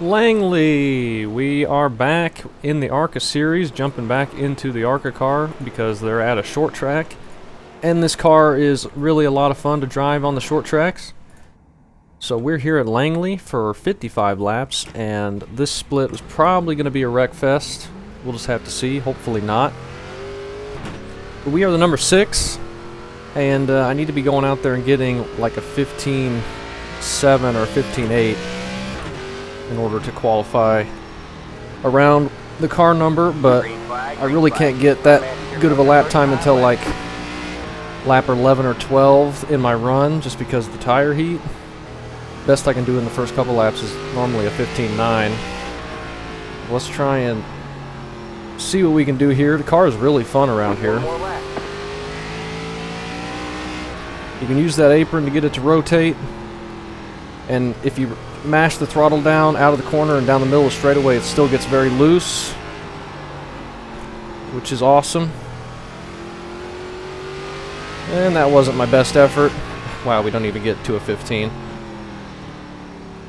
Langley! We are back in the ARCA series, jumping back into the ARCA car because they're at a short track. And this car is really a lot of fun to drive on the short tracks. So we're here at Langley for 55 laps, and this split was probably going to be a wreck fest. We'll just have to see, hopefully not. But we are the number 6, and I need to be going out there and getting like a 15.7 or 15.8. in order to qualify around the car number, but I really can't get that good of a lap time until like lap 11 or 12 in my run, just because of the tire heat. Best I can do in the first couple laps is normally a 15.9. Let's try and see what we can do here. The car is really fun around here. You can use that apron to get it to rotate, and if you mash the throttle down out of the corner and down the middle of the straightaway, it still gets very loose, which is awesome. And that wasn't my best effort. Wow, we don't even get to a 15.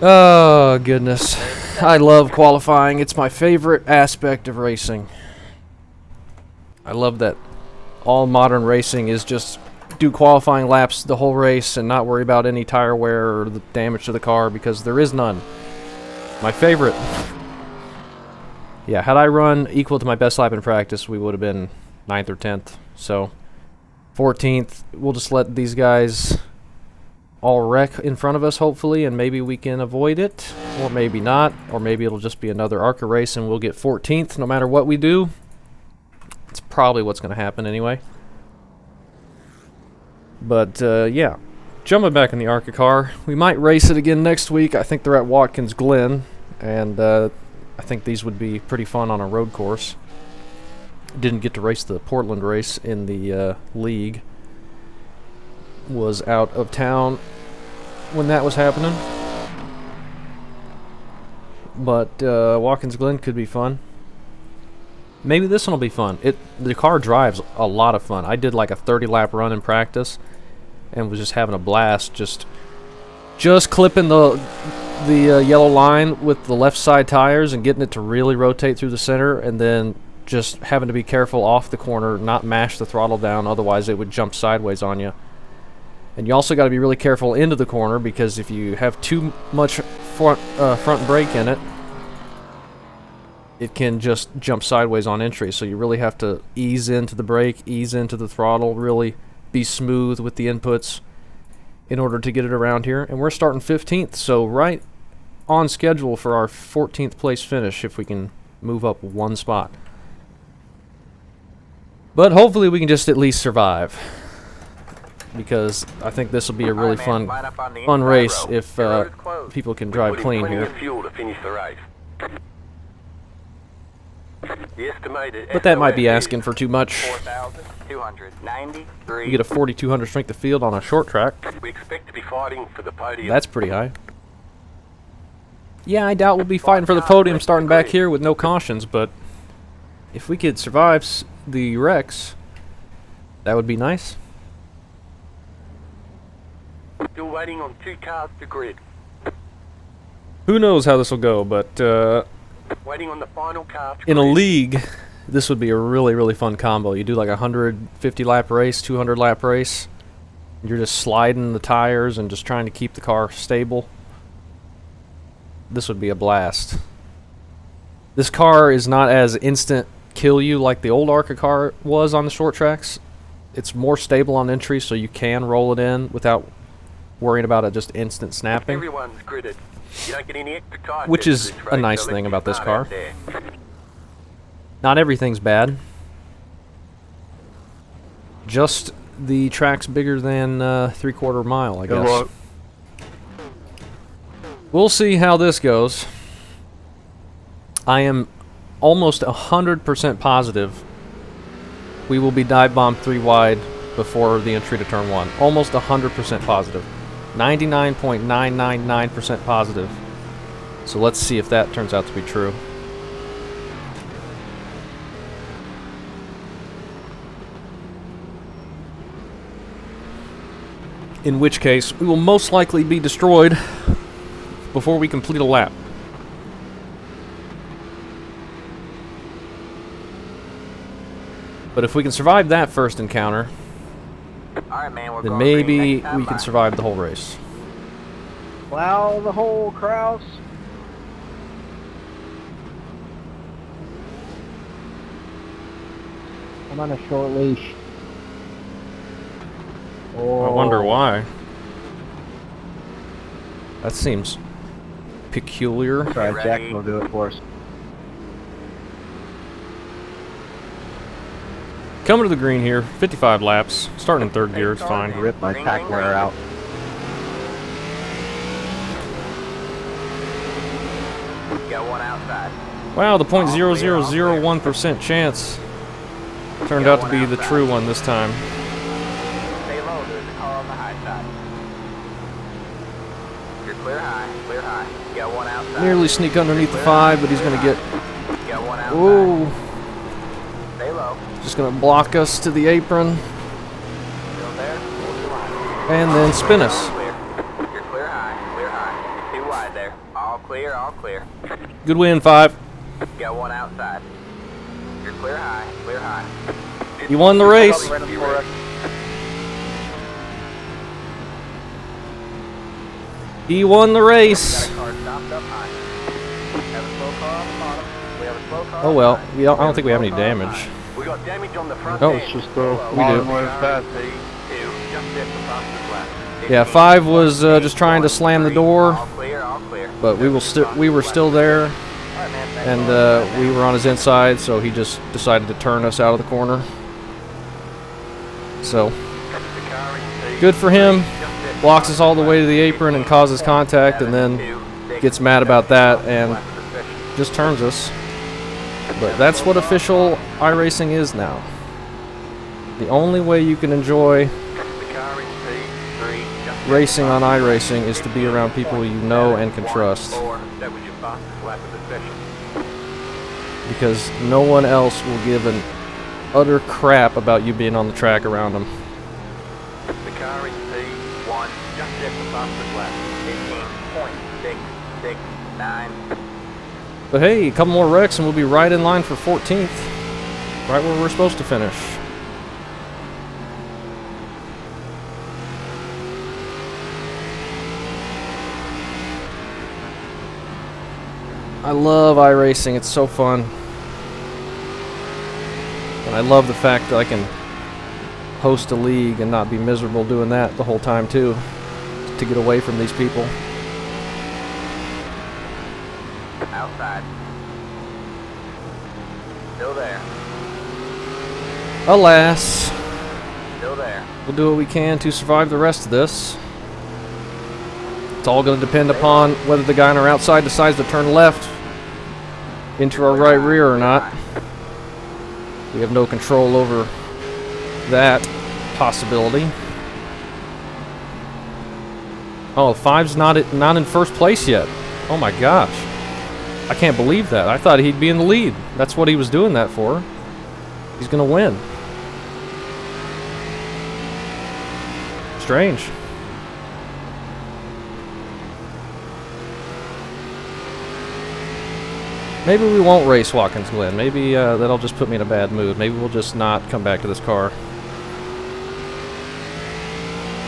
Oh, goodness. I love qualifying. It's my favorite aspect of racing. I love that all modern racing is just do qualifying laps the whole race and not worry about any tire wear or the damage to the car, because there is none. My favorite. Yeah, had I run equal to my best lap in practice, we would have been 9th or 10th. So 14th, we'll just let these guys all wreck in front of us, hopefully, and maybe we can avoid it, or maybe not, or maybe it'll just be another ARCA race and we'll get 14th no matter what we do. It's probably what's going to happen anyway. But, yeah, jumping back in the ARCA car. We might race it again next week. I think they're at Watkins Glen, and I think these would be pretty fun on a road course. Didn't get to race the Portland race in the league. Was out of town when that was happening. But Watkins Glen could be fun. Maybe this one will be fun. The car drives a lot of fun. I did like a 30-lap run in practice and was just having a blast, just clipping the yellow line with the left side tires and getting it to really rotate through the center, and then just having to be careful off the corner, not mash the throttle down, otherwise it would jump sideways on you. And you also got to be really careful into the corner, because if you have too much front brake in it, it can just jump sideways on entry. So you really have to ease into the brake, ease into the throttle, really be smooth with the inputs in order to get it around here. And we're starting 15th, so right on schedule for our 14th place finish if we can move up one spot. But hopefully we can just at least survive, because I think this will be a really fun race if people can drive clean here. But that might be asking for too much. We get a 4,200 strength of field on a short track. We expect to be fighting for the podium. That's pretty high. Yeah, I doubt we'll be fighting for the podium starting back here with no cautions, but if we could survive the wrecks, that would be nice. Still waiting on 2 cars to grid. Who knows how this will go, but Waiting on the final car to in a grid. league, this would be a really, really fun combo. You do like a 150-lap race, 200-lap race. You're just sliding the tires and just trying to keep the car stable. This would be a blast. This car is not as instant kill you like the old ARCA car was on the short tracks. It's more stable on entry, so you can roll it in without worrying about it just instant snapping. Everyone's gridded. You don't get any extra time, which is a nice thing about this car. Not everything's bad. Just the track's bigger than 3/4 mile, I guess. We'll see how this goes. I am almost 100% positive we will be dive bombed 3 wide before the entry to turn 1. Almost 100% positive. 99.999% positive. So let's see if that turns out to be true. In which case, we will most likely be destroyed before we complete a lap. But if we can survive that first encounter, Alright, man, we're then going maybe green. Next time, we can bye. survive the whole race. Plow the hole, Kraus. I'm on a short leash. Oh. I wonder why. That seems peculiar. Sorry, Jack will do it for us. Coming to the green here, 55 laps, starting in third gear, it's fine. Rip my tack wear out. Got one outside. Wow, the .0001% chance turned out to be the true one this time. Stay low, there's a car on the high side. You're clear high, clear high. Got one outside. Nearly sneak underneath the 5, but he's going to get... Got one outside. Ooh, Stay low. just going to block us to the apron Still there. Hold your line. and then spin us. Clear. You're clear high, clear high. You're too wide there. All clear, all clear. Good win, 5. Got one outside. You're clear high, clear high. You won the race. He won the race. Got a car stopped up high. Have a slow car on the bottom. We have a slow car Oh on well, the I don't think we have any damage. We got damage on the front Oh, end. it's just we do. Just at the fastest lap. Yeah, 5 was just trying to slam the door, All clear, all clear. but we were still there, All right, man, thanks. and we were on his inside, so he just decided to turn us out of the corner. So, good for him. Blocks us all the way to the apron and causes contact, and then gets mad about that and just turns us. But that's what official iRacing is now. The only way you can enjoy racing on iRacing is to be around people you know and can trust, That was your fastest lap of the session. because no one else will give an utter crap about you being on the track around them. The car in P1 just at the fastest lap. 15.669. But hey, a couple more wrecks and we'll be right in line for 14th, right where we're supposed to finish. I love iRacing, it's so fun. And I love the fact that I can host a league and not be miserable doing that the whole time too, to get away from these people. Outside. Still there. Alas, Still there. we'll do what we can to survive the rest of this. It's all going to depend upon whether the guy on our outside decides to turn left into our right rear or not. We have no control over that possibility. Oh, 5's not in first place yet. Oh my gosh. I can't believe that. I thought he'd be in the lead. That's what he was doing that for. He's going to win. Strange. Maybe we won't race Watkins Glen. Maybe that'll just put me in a bad mood. Maybe we'll just not come back to this car.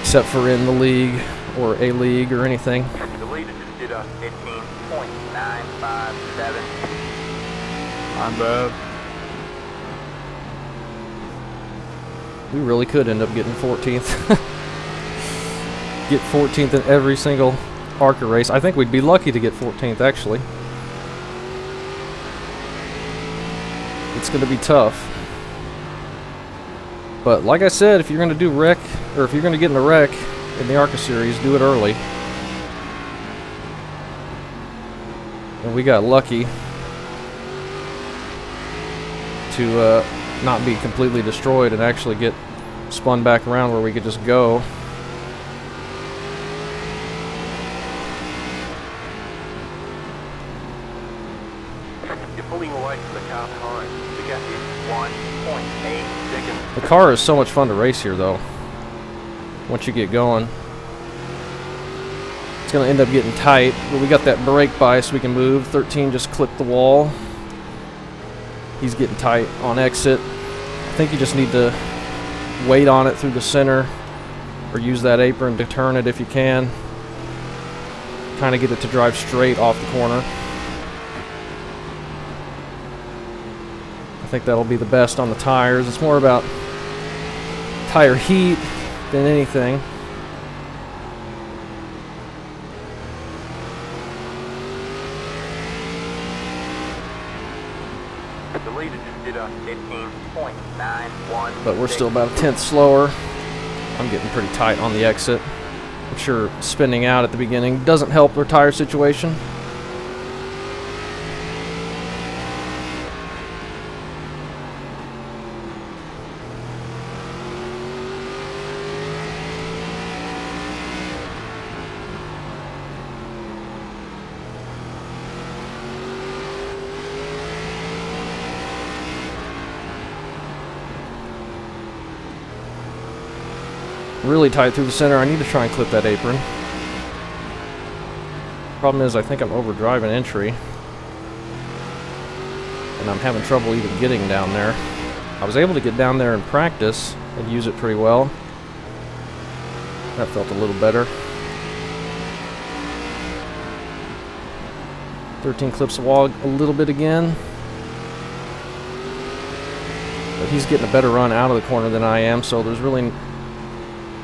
Except for in the league or a league or anything. The leader just did a 15.957. I'm bad. We really could end up getting 14th. Get 14th in every single ARCA race. I think we'd be lucky to get 14th, actually. It's going to be tough. But like I said, if you're going to do wreck, or if you're going to get in a wreck in the ARCA series, do it early. And we got lucky to not be completely destroyed and actually get spun back around where we could just go. You're pulling away from the car behind. The gap is 1.8 seconds. The car is so much fun to race here, though. Once you get going, it's going to end up getting tight, but we got that brake by so we can move. 13 just clipped the wall. He's getting tight on exit. think you just need to wait on it through the center, or use that apron to turn it if you can. Kind of get it to drive straight off the corner. I think that'll be the best on the tires. It's more about tire heat than anything. The leader just did a 15.91. But we're still about a tenth slower. I'm getting pretty tight on the exit. I'm sure spinning out at the beginning doesn't help their tire situation. Really tight through the center. I need to try and clip that apron. Problem is, I think I'm overdriving entry, and I'm having trouble even getting down there. I was able to get down there in practice and use it pretty well. That felt a little better. 13 clips the wall a little bit again. But he's getting a better run out of the corner than I am, so there's really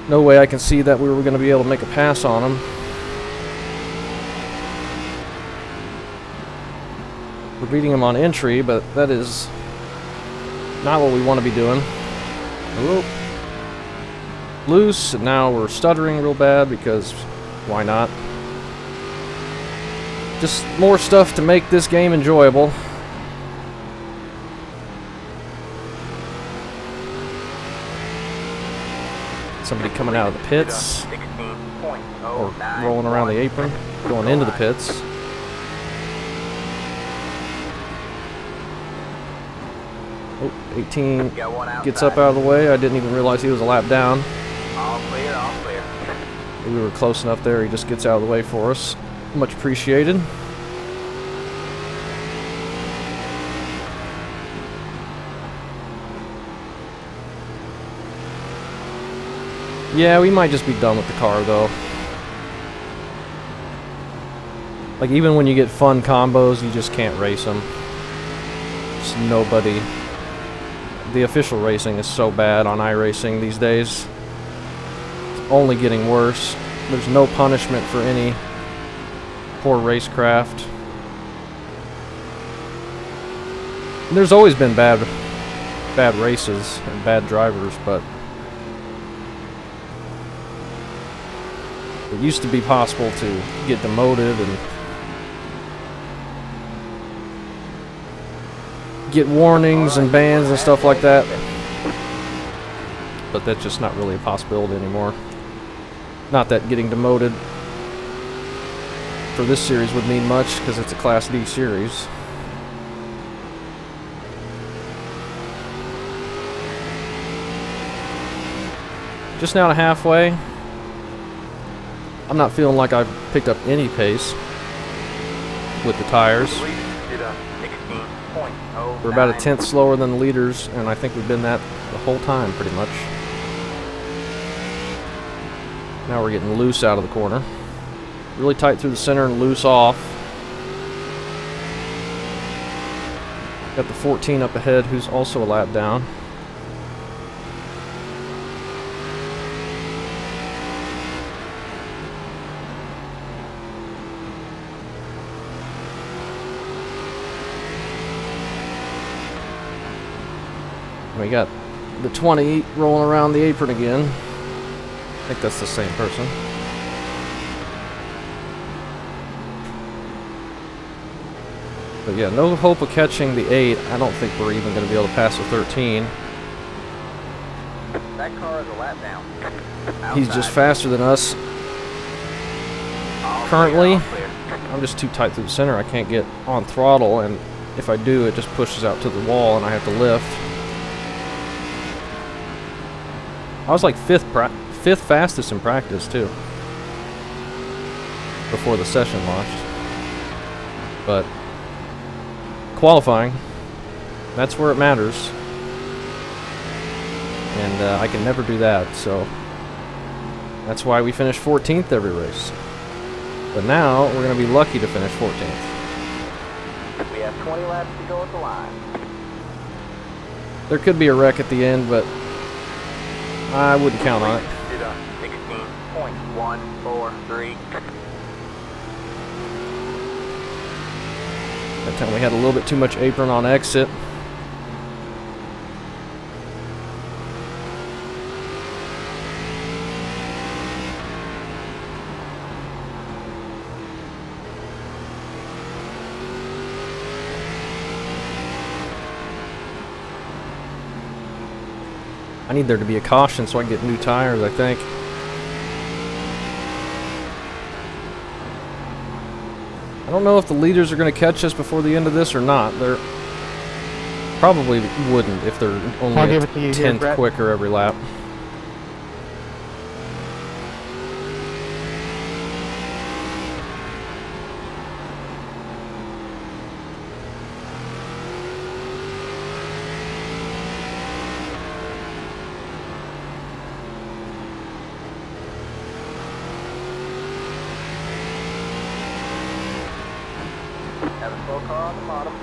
no way I can see that we were going to be able to make a pass on him. We're beating him on entry, but that is not what we want to be doing. Whoop. Loose, and now we're stuttering real bad because why not? Just more stuff to make this game enjoyable. Somebody coming out of the pits, or rolling around the apron, going into the pits. Oh, 18 gets up out of the way. I didn't even realize he was a lap down. All clear, all clear. We were close enough there. He just gets out of the way for us. Much appreciated. Yeah, we might just be done with the car, though. Like, even when you get fun combos, you just can't race them. Just nobody. The official racing is so bad on iRacing these days. It's only getting worse. There's no punishment for any poor racecraft. And there's always been bad races and bad drivers, but it used to be possible to get demoted and get warnings and bans and stuff like that. But that's just not really a possibility anymore. Not that getting demoted for this series would mean much, because it's a Class D series. Just now to halfway. I'm not feeling like I've picked up any pace with the tires. We're about a tenth slower than the leaders, and I think we've been that the whole time, pretty much. Now we're getting loose out of the corner. Really tight through the center and loose off. Got the 14 up ahead, who's also a lap down. We got the 20 rolling around the apron again. I think that's the same person. But yeah, no hope of catching the 8. I don't think we're even going to be able to pass the 13. That car is a lap down. He's just faster than us. Currently, I'm just too tight through the center. I can't get on throttle, and if I do, it just pushes out to the wall and I have to lift. I was like fifth fastest in practice too, before the session launched. But qualifying, that's where it matters. and I can never do that, so that's why we finish 14th every race. But now we're going to be lucky to finish 14th. We have 20 laps to go at the line. There could be a wreck at the end, but I wouldn't count on it. 16.143. That time we had a little bit too much apron on exit. I need there to be a caution so I can get new tires, I think. I don't know if the leaders are going to catch us before the end of this or not. They're probably wouldn't if they're only I'll a give it to you here, 10th Brett. quicker every lap. Have a slow car on the bottom.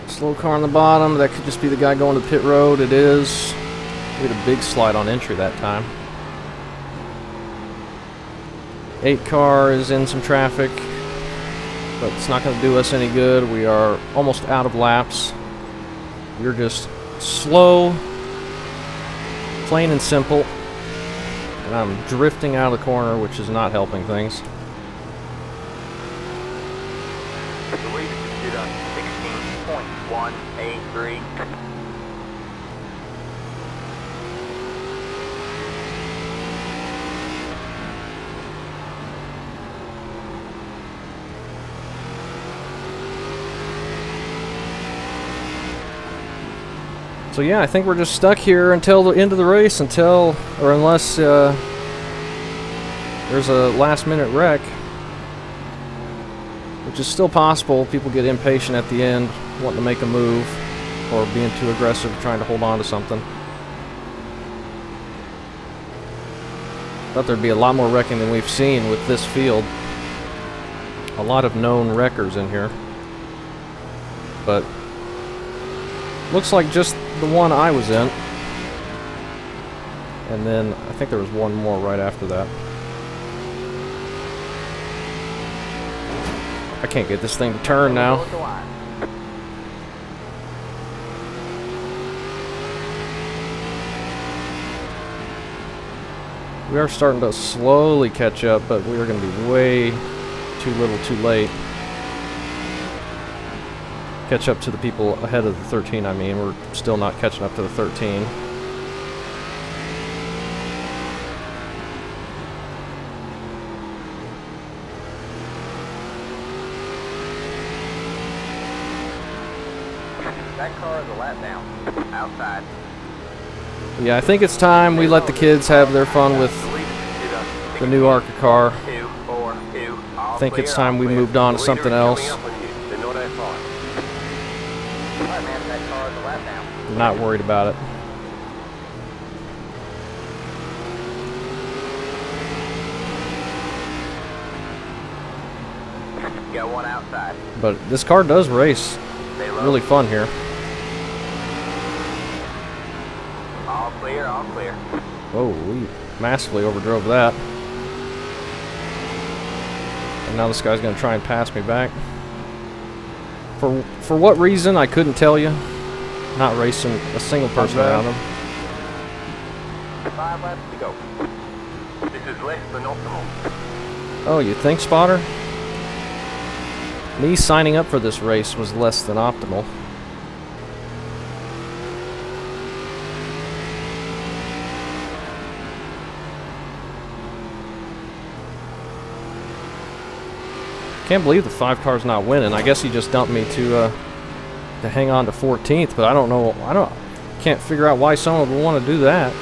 Slow car on the bottom. That could just be the guy going to the pit road. It is. We had a big slide on entry that time. 8 car is in some traffic, but it's not going to do us any good. We are almost out of laps. We're just slow, plain and simple. And I'm drifting out of the corner, which is not helping things. The lead is 16.183. So yeah, I think we're just stuck here until the end of the race, unless there's a last-minute wreck, which is still possible. People get impatient at the end, wanting to make a move, or being too aggressive, trying to hold on to something. Thought there'd be a lot more wrecking than we've seen with this field. A lot of known wreckers in here, but looks like just the one I was in. And then I think there was one more right after that. I can't get this thing to turn now. At the line. We are starting to slowly catch up, but we are going to be way too little too late. Catch up to the people ahead of the 13, I mean. We're still not catching up to the 13. That car is a lap down. Outside. Yeah, I think it's time we let the kids have their fun with the new ARCA car. 242. I think it's time we moved on to something else. They're not that far. Alright, man, that car is a lap down. I'm not worried about it. Got one outside. But this car does race. Stay low. Really fun here. All clear, all clear. Oh, we massively overdrove that. And now this guy's going to try and pass me back. For what reason, I couldn't tell you. Not racing a single person around him. 5 laps to go. This is less than optimal. Oh, you think, Spotter? Me signing up for this race was less than optimal. Can't believe the 5 car's not winning. I guess he just dumped me to hang on to 14th, but I don't know. Can't figure out why someone would want to do that.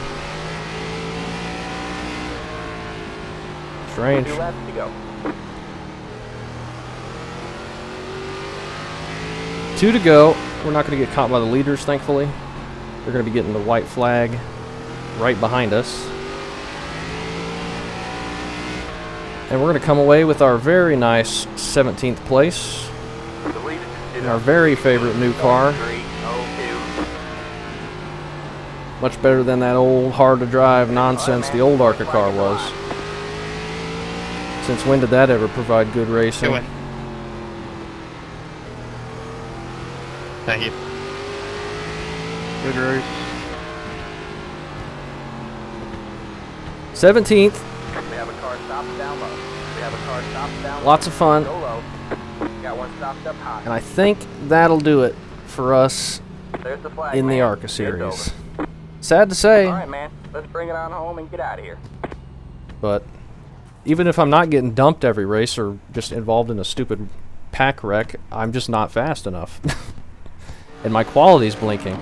Strange. 2 laps to go. 2 to go. We're not going to get caught by the leaders, thankfully. They're going to be getting the white flag. right behind us. And we're going to come away with our very nice 17th place in our very favorite new car. Much better than that old hard-to-drive nonsense the old ARCA car was. Since when did that ever provide good racing? Good win. Thank you. Good race. 17th. We have a car stopped down low. We have a car stopped down low. Lots of fun. Go low. Got one stopped up high. And I think that'll do it for us There's the flag, in the man. ARCA It's series. over. Sad to say, All right, man. Let's bring it on home and get out of here. but even if I'm not getting dumped every race or just involved in a stupid pack wreck, I'm just not fast enough. And my quality's blinking.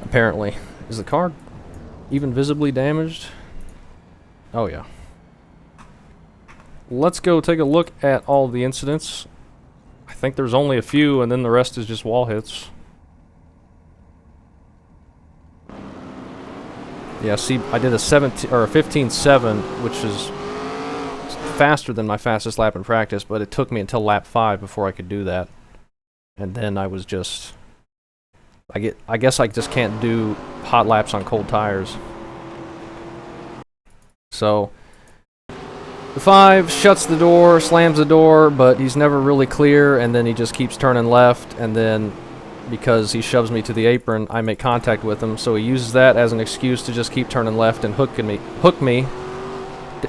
Apparently. Is the car even visibly damaged? Oh yeah. Let's go take a look at all the incidents. I think there's only a few, and then the rest is just wall hits. Yeah, see, I did a 15.7, which is faster than my fastest lap in practice, but it took me until lap 5 before I could do that. And then I was just... I guess I just can't do hot laps on cold tires. So... the 5 shuts the door, slams the door, but he's never really clear, and then he just keeps turning left, and then because he shoves me to the apron, I make contact with him, so he uses that as an excuse to just keep turning left and hook me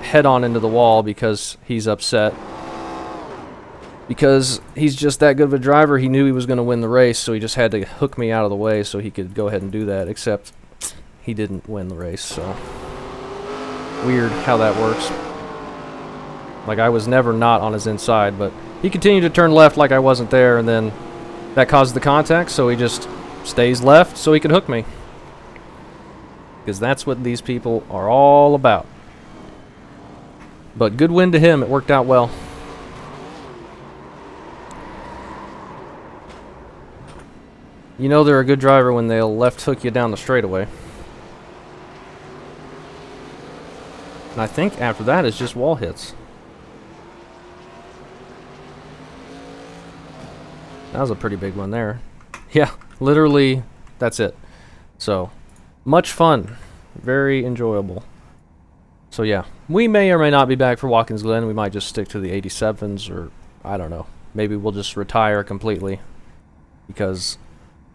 head on into the wall because he's upset. Because he's just that good of a driver, he knew he was going to win the race, so he just had to hook me out of the way so he could go ahead and do that, except he didn't win the race, so... weird how that works. Like, I was never not on his inside, but he continued to turn left like I wasn't there, and then that caused the contact, so he just stays left so he can hook me. Because that's what these people are all about. But good win to him, it worked out well. You know they're a good driver when they'll left hook you down the straightaway. And I think after that it's just wall hits. That was a pretty big one there. Yeah, literally, that's it. So, much fun. Very enjoyable. So yeah, we may or may not be back for Watkins Glen. We might just stick to the 87s, or I don't know. Maybe we'll just retire completely. Because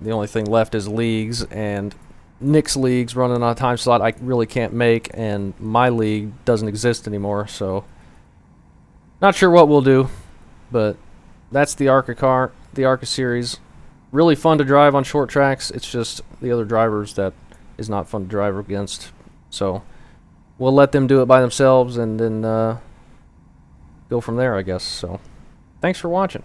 the only thing left is leagues, and Nick's league's running on a time slot I really can't make, and my league doesn't exist anymore, so... not sure what we'll do, but that's the ARCA car. The ARCA series, really fun to drive on short tracks. It's just the other drivers that is not fun to drive against. So we'll let them do it by themselves and then go from there, I guess. So thanks for watching.